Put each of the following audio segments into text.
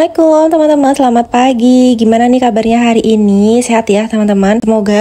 Assalamualaikum teman-teman, selamat pagi. Gimana nih kabarnya hari ini? Sehat ya teman-teman? Semoga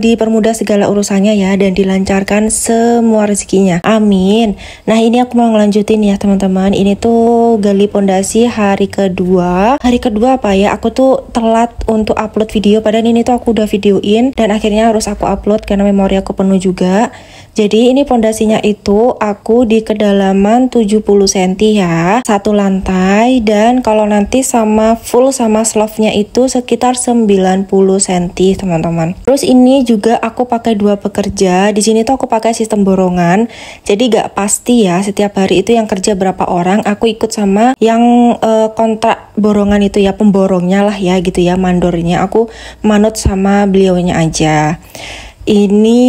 dipermudah segala urusannya ya, dan dilancarkan semua rezekinya. Amin. Nah, ini aku mau ngelanjutin ya teman-teman. Ini tuh gali pondasi hari kedua. Hari kedua apa ya? Aku tuh telat untuk upload video, padahal ini tuh aku udah videoin dan akhirnya harus aku upload karena memori aku penuh juga. Jadi ini pondasinya itu aku di kedalaman 70 cm ya, satu lantai, dan kalau nanti sama full sama slope-nya itu sekitar 90 cm teman-teman. Terus ini juga aku pakai dua pekerja. Di sini tuh aku pakai sistem borongan. Jadi gak pasti ya setiap hari itu yang kerja berapa orang. Aku ikut sama yang kontrak borongan itu ya, pemborongnya lah ya gitu ya, mandornya. Aku manut sama beliaunya aja. Ini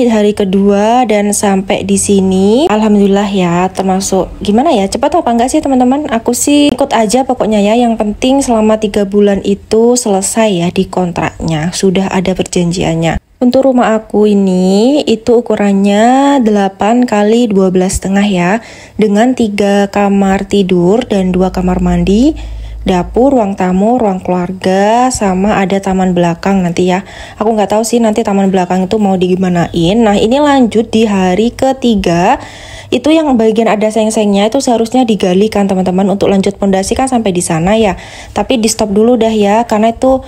hari kedua dan sampai di sini alhamdulillah ya, termasuk gimana ya, cepat apa enggak sih teman-teman? Aku sih ikut aja pokoknya ya, yang penting selama 3 bulan itu selesai ya di kontraknya, sudah ada perjanjiannya. Untuk rumah aku ini itu ukurannya 8 kali 12,5 ya, dengan 3 kamar tidur dan 2 kamar mandi, dapur, ruang tamu, ruang keluarga, sama ada taman belakang nanti ya. Aku nggak tahu sih nanti taman belakang itu mau digimanain. Nah, ini lanjut di hari ketiga. Itu yang bagian ada seng-sengnya itu seharusnya digali kan teman-teman, untuk lanjut pondasi kan sampai di sana ya. Tapi di stop dulu dah ya, karena itu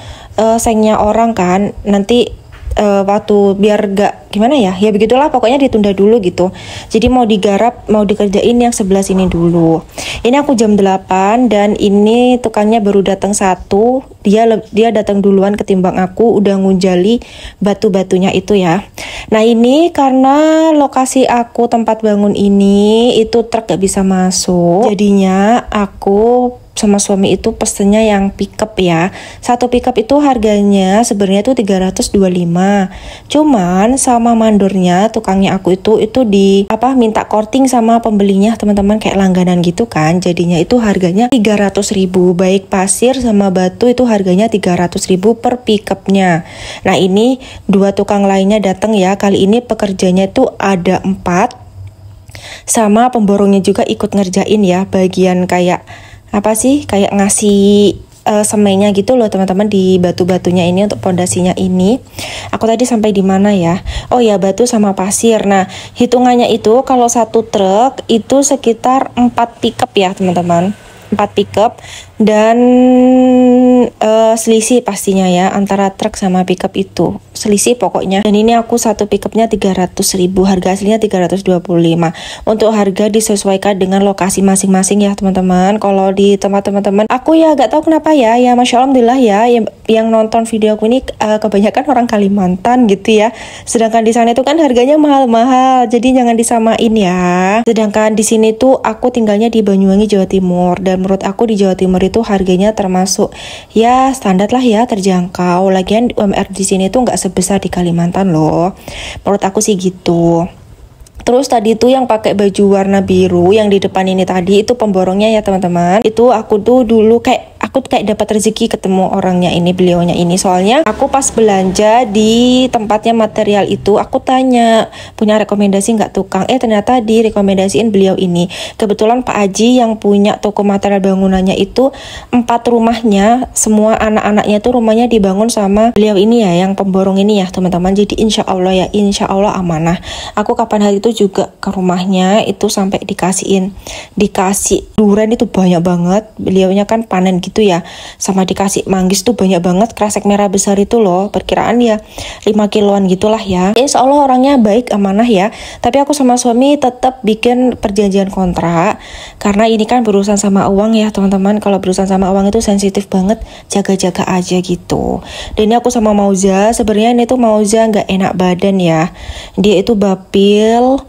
sengnya orang kan. Nanti waktu biar gak gimana ya, ya begitulah pokoknya, ditunda dulu gitu. Jadi mau digarap, mau dikerjain yang sebelah sini dulu. Ini aku jam 8 dan ini tukangnya baru datang satu. Dia datang duluan ketimbang aku, udah ngunjali batu-batunya itu ya. Nah, ini karena lokasi aku tempat bangun ini itu truk gak bisa masuk, jadinya aku sama suami itu pesennya yang pickup ya. Satu pickup itu harganya sebenarnya tuh 325. Cuman sama mandornya, tukangnya aku itu di minta korting sama pembelinya teman-teman, kayak langganan gitu kan. Jadinya itu harganya 300.000. Baik pasir sama batu itu harganya 300.000 per pickupnya. Nah, ini dua tukang lainnya datang ya. Kali ini pekerjanya itu ada 4. Sama pemborongnya juga ikut ngerjain ya, bagian kayak kayak ngasih semennya gitu loh teman-teman, di batu-batunya ini untuk pondasinya ini. Aku tadi sampai di mana ya? Oh ya, batu sama pasir. Nah, hitungannya itu kalau satu truk itu sekitar 4 pickup ya teman-teman. 4 pickup dan selisih pastinya ya antara truk sama pickup itu. Selisih pokoknya. Dan ini aku satu pickupnya 300.000, harga aslinya 325. Untuk harga disesuaikan dengan lokasi masing-masing ya teman-teman. Kalau di tempat teman-teman, aku ya gak tahu kenapa ya, masya Allah alhamdulillah ya, yang nonton video aku ini kebanyakan orang Kalimantan gitu ya. Sedangkan di sana itu kan harganya mahal-mahal, jadi jangan disamain ya. Sedangkan di sini tuh aku tinggalnya di Banyuwangi, Jawa Timur, dan menurut aku di Jawa Timur itu harganya termasuk ya standar lah ya, terjangkau. Lagian UMR di sini tuh nggak sebesar di Kalimantan loh, menurut aku sih gitu. Terus tadi tuh yang pakai baju warna biru yang di depan ini tadi itu pemborongnya ya teman-teman. Itu aku tuh dulu aku kayak dapat rezeki ketemu orangnya ini, beliaunya ini. Soalnya aku pas belanja di tempatnya material itu, aku tanya punya rekomendasi nggak tukang, ternyata direkomendasiin beliau ini. Kebetulan Pak Haji yang punya toko material bangunannya itu 4 rumahnya, semua anak-anaknya tuh rumahnya dibangun sama beliau ini ya, yang pemborong ini ya teman-teman. Jadi insya Allah ya, amanah. Aku kapan hari itu juga ke rumahnya itu sampai dikasih durian itu banyak banget. Beliaunya kan panen gitu ya, sama dikasih manggis tuh banyak banget, kresek merah besar itu loh, perkiraan ya 5 kiloan gitulah ya. Insya Allah orangnya baik, amanah ya. Tapi aku sama suami tetap bikin perjanjian kontrak, karena ini kan berurusan sama uang ya teman-teman. Kalau berurusan sama uang itu sensitif banget, jaga-jaga aja gitu. Dan ini aku sama Mauza, sebenarnya ini tuh Mauza nggak enak badan ya, dia itu bapil.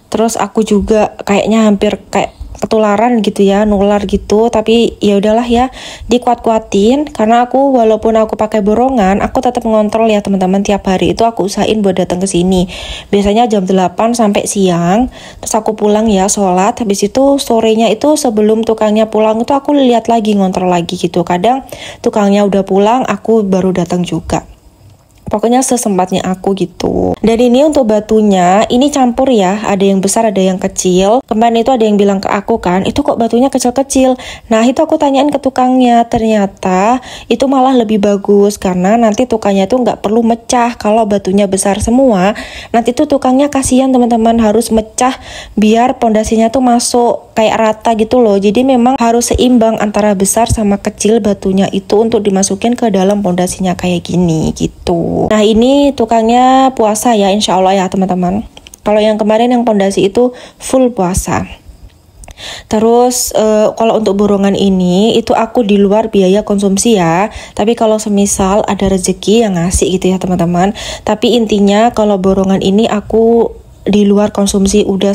Terus aku juga kayaknya hampir kayak ketularan gitu ya, nular gitu. Tapi ya udahlah ya, dikuat-kuatin, karena aku walaupun aku pakai borongan, aku tetap ngontrol ya teman-teman. Tiap hari itu aku usahain buat datang ke sini. Biasanya jam 8 sampai siang. Terus aku pulang ya, sholat. Habis itu sorenya itu sebelum tukangnya pulang itu aku lihat lagi, ngontrol lagi gitu. Kadang tukangnya udah pulang, aku baru datang juga. Pokoknya sesempatnya aku gitu. Dan ini untuk batunya, ini campur ya, ada yang besar ada yang kecil. Kemarin itu ada yang bilang ke aku kan, itu kok batunya kecil-kecil. Nah itu aku tanyain ke tukangnya, ternyata itu malah lebih bagus karena nanti tukangnya tuh nggak perlu mecah. Kalau batunya besar semua, nanti tuh tukangnya kasihan teman-teman, harus mecah biar pondasinya tuh masuk kayak rata gitu loh. Jadi memang harus seimbang antara besar sama kecil batunya itu untuk dimasukin ke dalam pondasinya kayak gini gitu. Nah ini tukangnya puasa ya, insya Allah ya teman-teman. Kalau yang kemarin yang pondasi itu full puasa. Terus kalau untuk borongan ini itu aku di luar biaya konsumsi ya. Tapi kalau semisal ada rezeki yang ngasih gitu ya teman-teman. Tapi intinya kalau borongan ini aku di luar konsumsi udah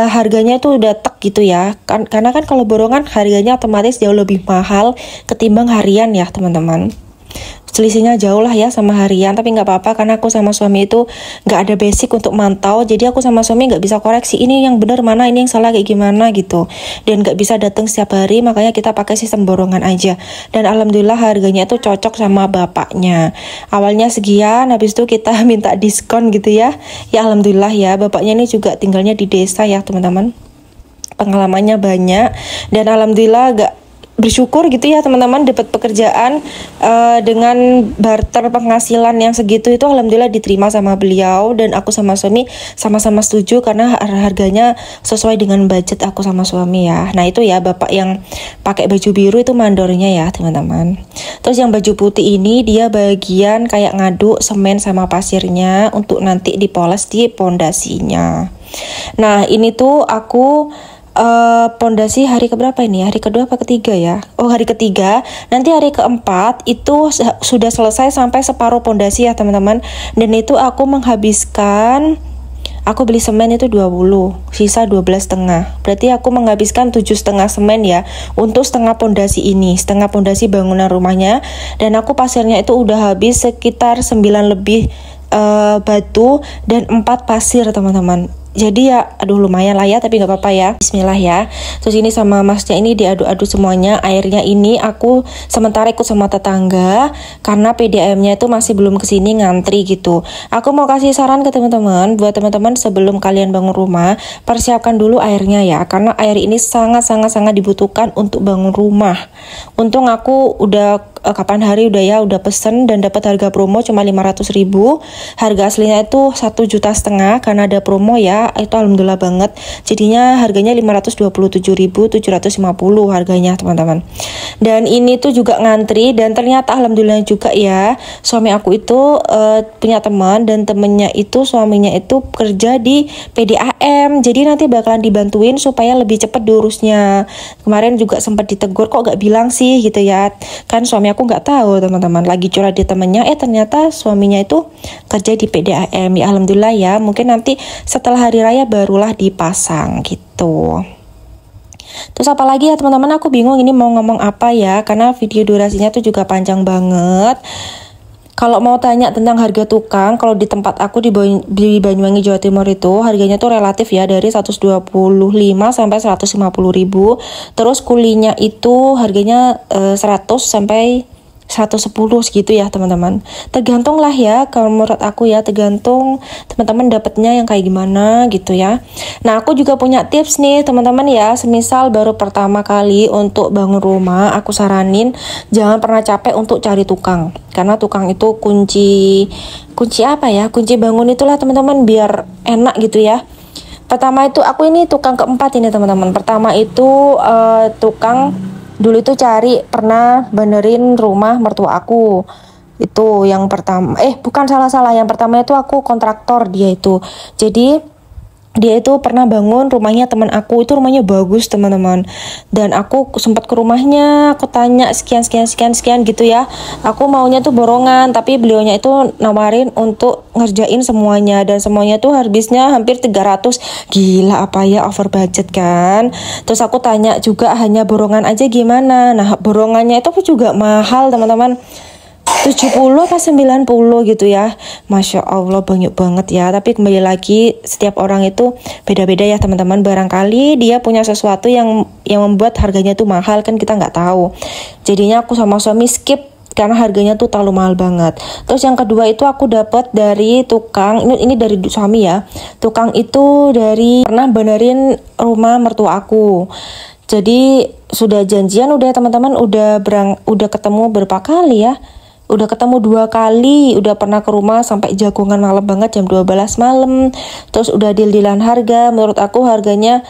harganya itu udah tek gitu ya. Karena kan kalau borongan harganya otomatis jauh lebih mahal ketimbang harian ya teman-teman. Selisihnya jauh lah ya sama harian, tapi nggak apa-apa karena aku sama suami itu nggak ada basic untuk mantau, jadi aku sama suami nggak bisa koreksi ini yang benar mana, ini yang salah kayak gimana gitu, dan nggak bisa datang setiap hari, makanya kita pakai sistem borongan aja. Dan alhamdulillah harganya itu cocok sama bapaknya. Awalnya sekian, habis itu kita minta diskon gitu ya. Ya alhamdulillah ya, bapaknya ini juga tinggalnya di desa ya teman-teman, pengalamannya banyak, dan alhamdulillah gak bersyukur gitu ya teman-teman dapat pekerjaan dengan barter penghasilan yang segitu itu alhamdulillah diterima sama beliau, dan aku sama suami sama-sama setuju karena harganya sesuai dengan budget aku sama suami ya. Nah itu ya bapak yang pakai baju biru itu mandornya ya teman-teman. Terus yang baju putih ini dia bagian kayak ngaduk semen sama pasirnya untuk nanti dipoles di pondasinya. Nah ini tuh aku pondasi hari keberapa ini? Hari kedua apa ketiga ya? Oh hari ketiga. Nanti hari keempat itu sudah selesai sampai separuh pondasi ya teman-teman. Dan itu aku menghabiskan, aku beli semen itu 20, sisa 12,5. Berarti aku menghabiskan 7,5 semen ya untuk setengah pondasi ini, setengah pondasi bangunan rumahnya. Dan aku pasirnya itu udah habis sekitar 9 lebih batu dan 4 pasir teman-teman. Jadi ya aduh lumayan lah ya, tapi nggak apa-apa ya, bismillah ya. Terus ini sama masnya ini diaduk-aduk semuanya. Airnya ini aku sementara ikut sama tetangga karena PDAM-nya itu masih belum kesini, ngantri gitu. Aku mau kasih saran ke teman-teman, buat teman-teman sebelum kalian bangun rumah, persiapkan dulu airnya ya, karena air ini sangat dibutuhkan untuk bangun rumah. Untung aku udah kapan hari udah pesen dan dapat harga promo cuma 500.000. Harga aslinya itu 1,5 juta karena ada promo ya, itu alhamdulillah banget. Jadinya harganya 527.750 harganya teman-teman. Dan ini tuh juga ngantri, dan ternyata alhamdulillah juga ya, suami aku itu punya teman, dan temennya itu suaminya itu kerja di PDAM, jadi nanti bakalan dibantuin supaya lebih cepat diurusnya. Kemarin juga sempat ditegur, kok gak bilang sih gitu ya, kan suami aku nggak tahu teman-teman, lagi curhat di temennya, ternyata suaminya itu kerja di PDAM. Ya alhamdulillah ya, mungkin nanti setelah hari raya barulah dipasang gitu. Terus apalagi ya teman-teman, aku bingung ini mau ngomong apa ya, karena video durasinya tuh juga panjang banget. Kalau mau tanya tentang harga tukang, kalau di tempat aku di Banyuwangi Jawa Timur itu harganya tuh relatif ya, dari 125 sampai 150.000. Terus kulinya itu harganya 100 sampai 110 segitu ya teman-teman. Tergantung lah ya, kalau menurut aku ya tergantung teman-teman dapatnya yang kayak gimana gitu ya. Nah aku juga punya tips nih teman-teman ya, semisal baru pertama kali untuk bangun rumah, aku saranin jangan pernah capek untuk cari tukang, karena tukang itu kunci apa ya, kunci bangun itulah teman-teman, biar enak gitu ya. Pertama itu aku ini tukang keempat ini teman-teman. Pertama itu tukang dulu itu pernah benerin rumah mertua aku. Itu yang pertama, bukan salah, yang pertama itu aku kontraktor dia itu. Jadi dia itu pernah bangun rumahnya teman aku, itu rumahnya bagus teman-teman, dan aku sempat ke rumahnya, aku tanya sekian gitu ya, aku maunya tuh borongan, tapi beliaunya itu nawarin untuk ngerjain semuanya, dan semuanya tuh habisnya hampir 300. Gila apa ya, over budget kan. Terus aku tanya juga hanya borongan aja gimana. Nah borongannya itu juga mahal teman-teman, 70 apa 90 gitu ya. Masya Allah banyak banget ya. Tapi kembali lagi setiap orang itu beda-beda ya teman-teman. Barangkali dia punya sesuatu yang membuat harganya tuh mahal, kan kita nggak tahu. Jadinya aku sama suami skip karena harganya tuh terlalu mahal banget. Terus yang kedua itu aku dapat dari tukang, ini dari suami ya. Tukang itu dari pernah benerin rumah mertua aku. Jadi sudah janjian udah teman-teman, udah ketemu berapa kali ya? Udah ketemu 2 kali, udah pernah ke rumah sampai jagongan malam banget jam 12 malam. Terus udah deal-dealan harga, menurut aku harganya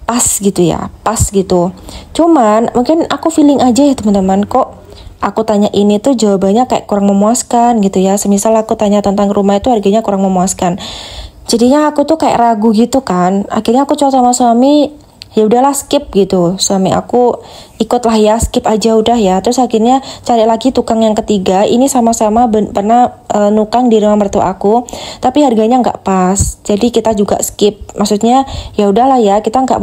pas gitu ya, pas gitu. Cuman mungkin aku feeling aja ya teman-teman, kok aku tanya ini tuh jawabannya kayak kurang memuaskan gitu ya. Semisal aku tanya tentang rumah itu harganya kurang memuaskan. Jadinya aku tuh kayak ragu gitu kan. Akhirnya aku coba sama suami, ya udahlah skip gitu. Suami aku ikutlah ya, skip aja udah ya. Terus akhirnya cari lagi tukang yang ketiga. Ini sama-sama pernah nukang di rumah mertua aku, tapi harganya nggak pas. Jadi kita juga skip. Maksudnya ya udahlah ya, kita nggak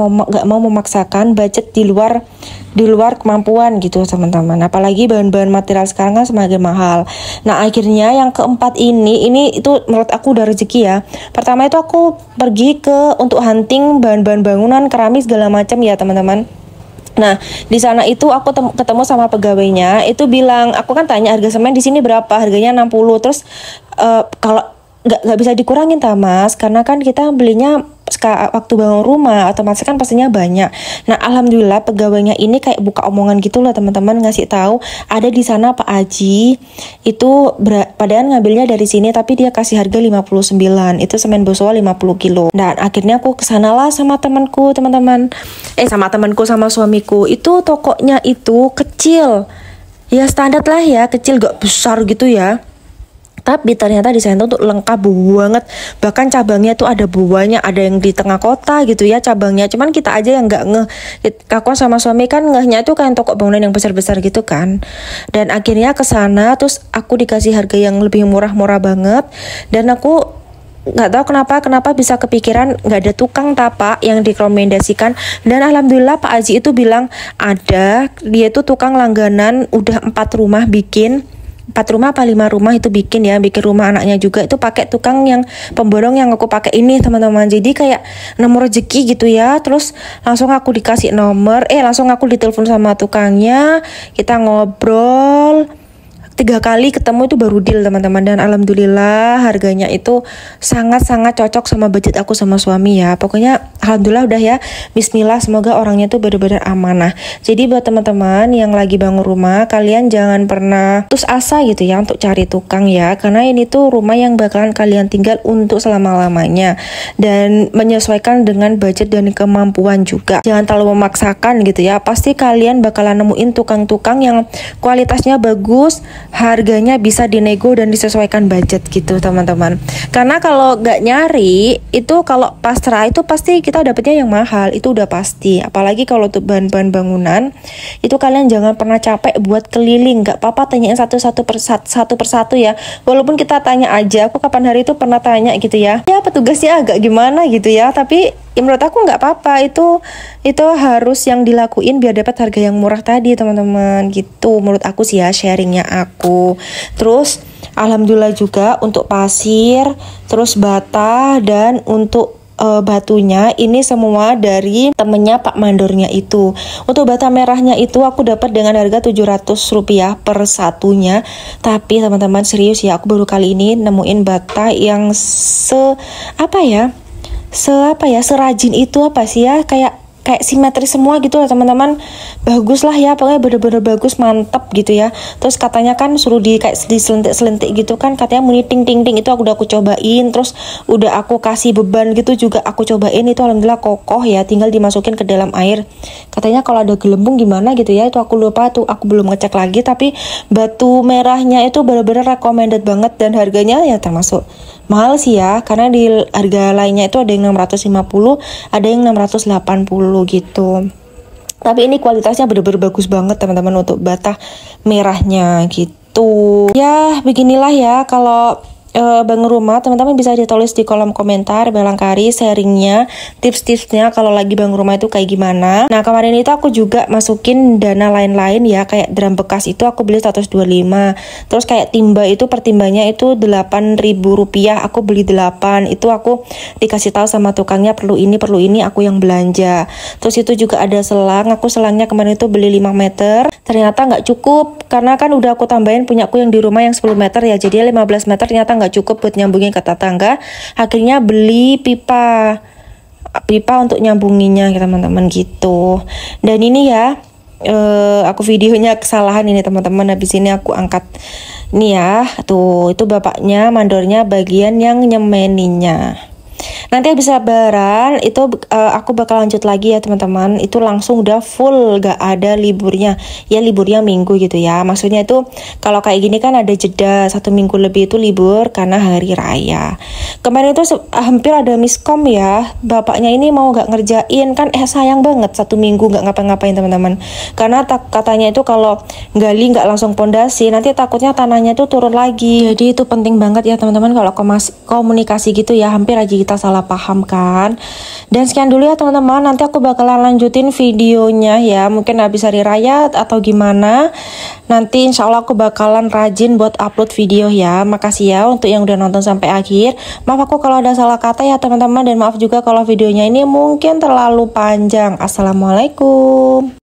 mau memaksakan budget di luar kemampuan gitu teman-teman. Apalagi bahan-bahan material sekarang kan semakin mahal. Nah akhirnya yang keempat ini itu menurut aku udah rezeki ya. Pertama itu aku pergi untuk hunting bahan-bahan bangunan, keramik segala macam ya teman-teman. Nah di sana itu aku ketemu sama pegawainya, itu bilang, aku kan tanya harga semen di sini berapa, harganya 60. Terus kalau nggak bisa dikurangin Mas, karena kan kita belinya waktu bangun rumah otomatis kan pastinya banyak. Nah alhamdulillah pegawainya ini kayak buka omongan gitu loh teman-teman, ngasih tahu ada di sana Pak Aji itu padahal ngambilnya dari sini tapi dia kasih harga 59, itu semen Bosowa 50 kilo. Dan akhirnya aku kesanalah sama temanku teman-teman, sama suamiku. Itu tokonya itu kecil ya, standar lah ya, kecil gak besar gitu ya. Tapi ternyata di sana tuh lengkap banget. Bahkan cabangnya tuh ada buahnya, ada yang di tengah kota gitu ya cabangnya. Cuman kita aja yang nggak ngeh. Aku sama suami kan ngehnya tuh kayak toko bangunan yang besar-besar gitu kan. Dan akhirnya ke sana terus aku dikasih harga yang lebih murah-murah banget. Dan aku nggak tahu kenapa bisa kepikiran nggak ada tukang tapak yang direkomendasikan. Dan alhamdulillah Pak Aji itu bilang ada, dia itu tukang langganan udah 4 rumah bikin. 4 rumah apa 5 rumah itu bikin rumah anaknya juga, itu pakai tukang yang pemborong yang aku pakai ini teman-teman. Jadi kayak nomor rezeki gitu ya. Terus langsung aku dikasih nomor, langsung aku ditelepon sama tukangnya, kita ngobrol 3 kali ketemu itu baru deal teman-teman. Dan alhamdulillah harganya itu sangat-sangat cocok sama budget aku sama suami ya. Pokoknya alhamdulillah udah ya, bismillah, semoga orangnya tuh benar-benar amanah. Jadi buat teman-teman yang lagi bangun rumah, kalian jangan pernah putus asa gitu ya untuk cari tukang ya, karena ini tuh rumah yang bakalan kalian tinggal untuk selama-lamanya dan menyesuaikan dengan budget dan kemampuan juga. Jangan terlalu memaksakan gitu ya, pasti kalian bakalan nemuin tukang-tukang yang kualitasnya bagus, harganya bisa dinego dan disesuaikan budget gitu teman-teman. Karena kalau nggak nyari itu, kalau pasrah itu pasti kita dapetnya yang mahal, itu udah pasti. Apalagi kalau untuk bahan-bahan bangunan itu kalian jangan pernah capek buat keliling. Nggak apa-apa tanyain satu persatu ya. Walaupun kita tanya aja, aku kapan hari itu pernah tanya gitu ya petugasnya agak gimana gitu ya, tapi ya menurut aku nggak apa-apa, itu harus yang dilakuin biar dapat harga yang murah tadi teman-teman gitu. Menurut aku sih ya, sharingnya aku. Terus alhamdulillah juga untuk pasir, terus bata, dan untuk batunya ini semua dari temennya Pak Mandornya itu. Untuk bata merahnya itu aku dapat dengan harga Rp700 per satunya. Tapi teman-teman serius ya, aku baru kali ini nemuin bata yang serajin itu apa sih ya, kayak simetris semua gitu lah teman-teman. Bagus lah ya, pokoknya bener-bener bagus, mantep gitu ya. Terus katanya kan suruh kayak diselentik-selentik gitu kan, katanya muni ting-ting-ting, itu aku cobain. Terus udah aku kasih beban gitu juga aku cobain, itu alhamdulillah kokoh ya, tinggal dimasukin ke dalam air. Katanya kalau ada gelembung gimana gitu ya, itu aku lupa tuh, aku belum ngecek lagi. Tapi batu merahnya itu bener-bener recommended banget, dan harganya ya termasuk mahal sih ya, karena di harga lainnya itu ada yang 650, ada yang 680 gitu. Tapi ini kualitasnya bener-bener bagus banget teman-teman untuk bata merahnya gitu. Ya beginilah ya, kalau bangun rumah, teman-teman bisa ditulis di kolom komentar, barangkali sharingnya, tips-tipsnya kalau lagi bangun rumah itu kayak gimana. Nah kemarin itu aku juga masukin dana lain-lain ya, kayak drum bekas itu aku beli 125, terus kayak timba itu per timbanya itu 8.000 rupiah, aku beli 8, itu aku dikasih tahu sama tukangnya perlu ini, aku yang belanja. Terus itu juga ada selang, aku selangnya kemarin itu beli 5 meter, ternyata nggak cukup, karena kan udah aku tambahin punyaku yang di rumah yang 10 meter ya, jadi 15 meter ternyata nggak cukup buat nyambungin ke tetangga. Akhirnya beli pipa untuk nyambunginnya teman-teman gitu. Dan ini ya aku videonya kesalahan ini teman-teman, habis ini aku angkat nih ya, tuh itu bapaknya mandornya bagian yang nyemeninya. Nanti habis lebaran itu aku bakal lanjut lagi ya teman-teman. Itu langsung udah full, gak ada liburnya. Ya liburnya minggu gitu ya. Maksudnya itu kalau kayak gini kan ada jeda 1 minggu lebih itu libur karena hari raya. Kemarin itu hampir ada miskom ya. Bapaknya ini mau gak ngerjain kan, sayang banget 1 minggu gak ngapa-ngapain teman-teman. Karena katanya itu kalau gali gak langsung pondasi, nanti takutnya tanahnya itu turun lagi. Jadi itu penting banget ya teman-teman kalau komunikasi gitu ya. Hampir aja kita salah paham kan. Dan sekian dulu ya teman-teman, nanti aku bakalan lanjutin videonya ya, mungkin habis hari raya atau gimana. Nanti insya Allah aku bakalan rajin buat upload video ya. Makasih ya untuk yang udah nonton sampai akhir. Maaf aku kalau ada salah kata ya teman-teman, dan maaf juga kalau videonya ini mungkin terlalu panjang. Assalamualaikum.